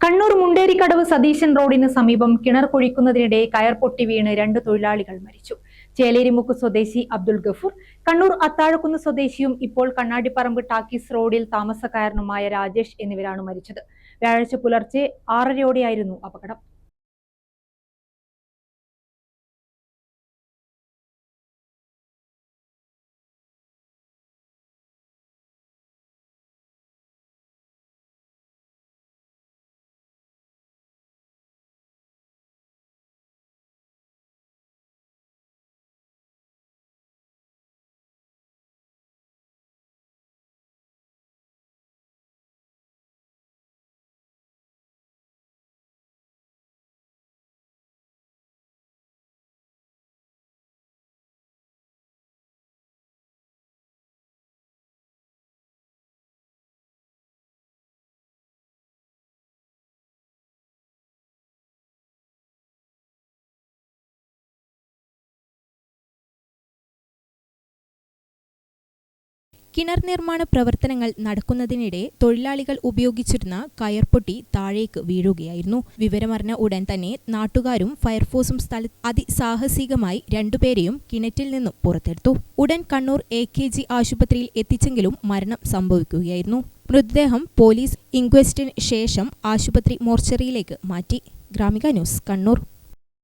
കണ്ണൂർ മുണ്ടേരിക്കടവ് സതീശൻ റോഡിന് സമീപം കിണർ കുഴിക്കുന്നതിനിടെ കയർ പൊട്ടി വീണ് 2 തൊഴിലാളികൾ മരിച്ചു. ചേലേരിമുക്ക് സ്വദേശി അബ്ദുൽ ഗഫൂർ, കണ്ണൂർ അത്താഴക്കുന്ന് സ്വദേശിയും ഇപ്പോൾ കണ്ണാടിപ്പറമ്പ് ടാക്കീസ് റോഡിൽ താമസക്കാരനുമായ രാജേഷ് എന്നിവരാണ് മരിച്ചത്. വ്യാഴാഴ്ച പുലർച്ചെ 6:30ഓടെയായിരുന്നു അപകടം. കിണർ നിർമ്മാണ പ്രവർത്തനങ്ങൾ നടക്കുന്നതിനിടെ തൊഴിലാളികൾ ഉപയോഗിച്ചിരുന്ന കയർ പൊട്ടി താഴേക്ക് വീഴുകയായിരുന്നു. വിവരമറിഞ്ഞ ഉടൻ തന്നെ നാട്ടുകാരും ഫയർഫോഴ്സും സ്ഥലത്ത് അതിസാഹസികമായി 2 പേരെയും കിണറ്റിൽ നിന്നും പുറത്തെടുത്തു. ഉടൻ കണ്ണൂർ AKG ആശുപത്രിയിൽ എത്തിച്ചെങ്കിലും മരണം സംഭവിക്കുകയായിരുന്നു. മൃതദേഹം പോലീസ് ഇൻക്വസ്റ്റിന് ശേഷം ആശുപത്രി മോർച്ചറിയിലേക്ക് മാറ്റി. ഗ്രാമിക ന്യൂസ്, കണ്ണൂർ.